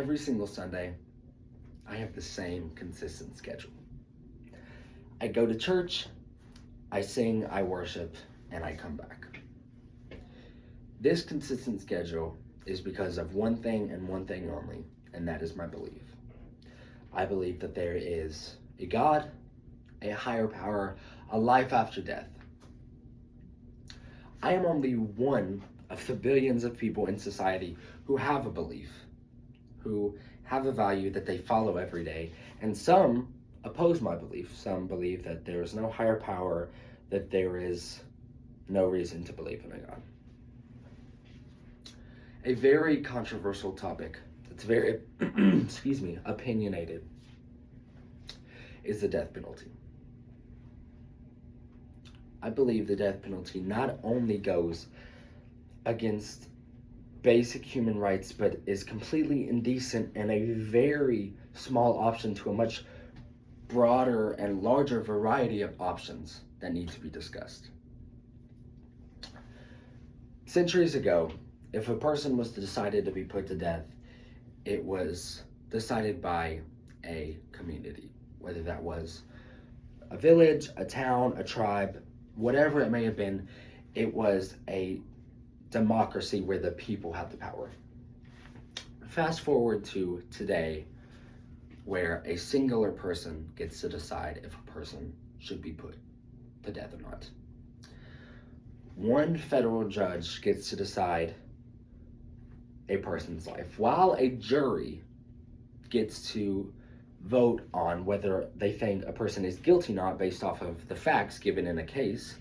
Every single Sunday, I have the same consistent schedule. I go to church, I sing, I worship, and I come back. This consistent schedule is because of one thing and one thing only, and that is my belief. I believe that there is a God, a higher power, a life after death. I am only one of the billions of people in society who have a belief, who have a value that they follow every day, and some oppose my belief. Some believe that there is no higher power, that there is no reason to believe in a God. A very controversial topic that's very, opinionated is the death penalty. I believe the death penalty not only goes against basic human rights, but is completely indecent and a very small option to a much broader and larger variety of options that need to be discussed. Centuries ago, if a person was decided to be put to death, it was decided by a community, whether that was a village, a town, a tribe, whatever it may have been. It was a democracy where the people had the power. Fast forward to today, where a singular person gets to decide if a person should be put to death or not. One federal judge gets to decide a person's life, while a jury gets to vote on whether they think a person is guilty or not based off of the facts given in a case.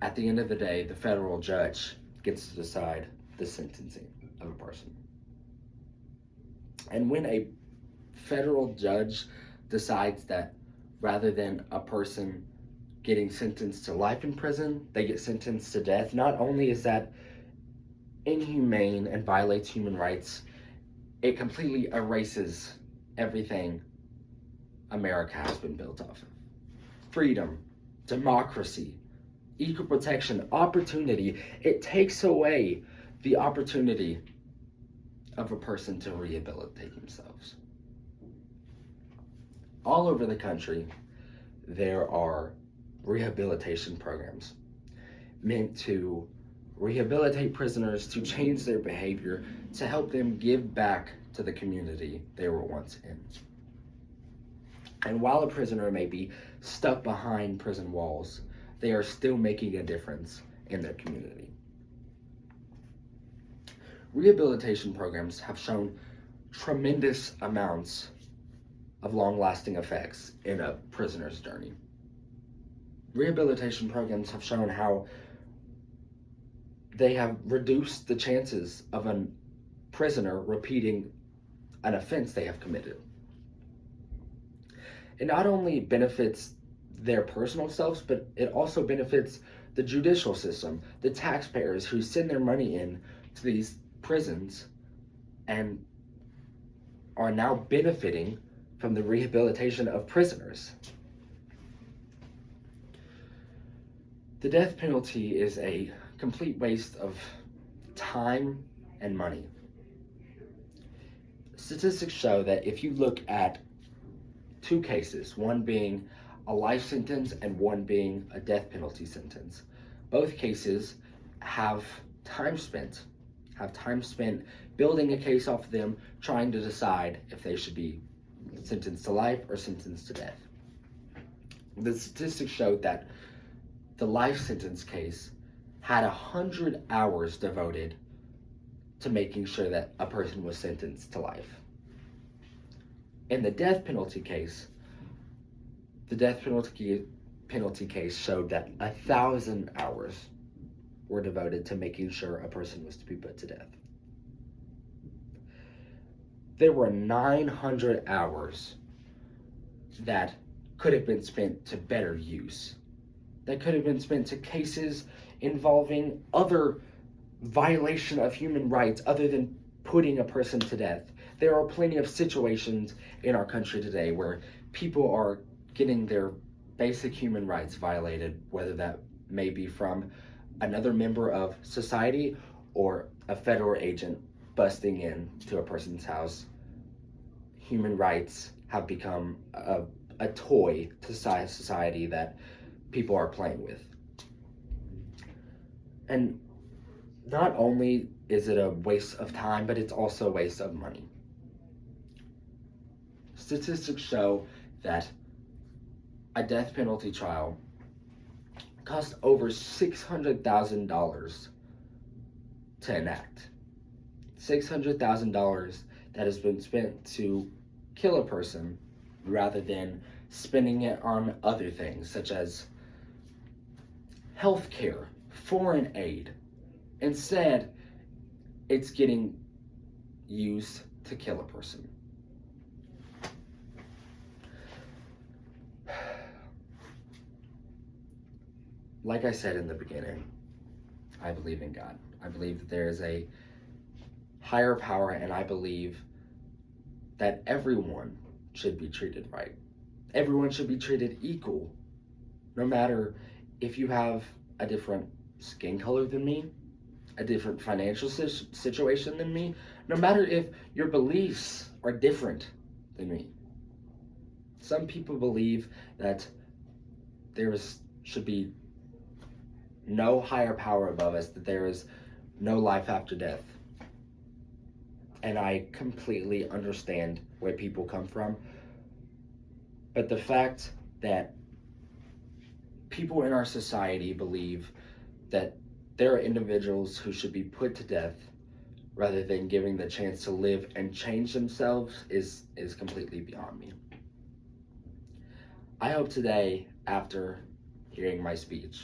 At the end of the day, the federal judge gets to decide the sentencing of a person. And when a federal judge decides that rather than a person getting sentenced to life in prison, they get sentenced to death, not only is that inhumane and violates human rights, it completely erases everything America has been built off of. Freedom, democracy, equal protection, opportunity. It takes away the opportunity of a person to rehabilitate themselves. All over the country, there are rehabilitation programs meant to rehabilitate prisoners, to change their behavior, to help them give back to the community they were once in. And while a prisoner may be stuck behind prison walls, they are still making a difference in their community. Rehabilitation programs have shown tremendous amounts of long-lasting effects in a prisoner's journey. Rehabilitation programs have shown how they have reduced the chances of a prisoner repeating an offense they have committed. It not only benefits their personal selves, but it also benefits the judicial system, the taxpayers who send their money in to these prisons and are now benefiting from the rehabilitation of prisoners. The death penalty is a complete waste of time and money. Statistics show that if you look at two cases, one being a life sentence and one being a death penalty sentence, both cases have time spent building a case off of them, trying to decide if they should be sentenced to life or sentenced to death. The statistics showed that the life sentence case had 100 hours devoted to making sure that a person was sentenced to life. In the death penalty case, the death penalty case showed that 1,000 hours were devoted to making sure a person was to be put to death. There were 900 hours that could have been spent to better use, that could have been spent to cases involving other violation of human rights other than putting a person to death. There are plenty of situations in our country today where people are getting their basic human rights violated, whether that may be from another member of society or a federal agent busting into a person's house. Human rights have become a toy to society that people are playing with. And not only is it a waste of time, but it's also a waste of money. Statistics show that a death penalty trial costs over $600,000 to enact. $600,000 that has been spent to kill a person rather than spending it on other things such as healthcare, foreign aid. Instead, it's getting used to kill a person. Like I said in the beginning, I believe in God. I believe that there is a higher power, and I believe that everyone should be treated right. Everyone should be treated equal, no matter if you have a different skin color than me, a different financial situation than me, no matter if your beliefs are different than me. Some people believe that there should be no higher power above us, that there is no life after death. And I completely understand where people come from. But the fact that people in our society believe that there are individuals who should be put to death rather than giving the chance to live and change themselves is completely beyond me. I hope today, after hearing my speech,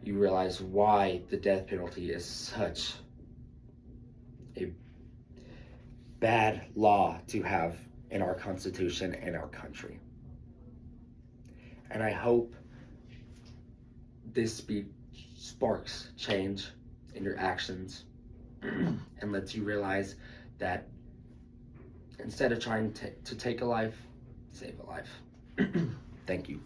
you realize why the death penalty is such a bad law to have in our Constitution and our country. And I hope this speech sparks change in your actions and lets you realize that instead of trying to take a life, save a life. Thank you.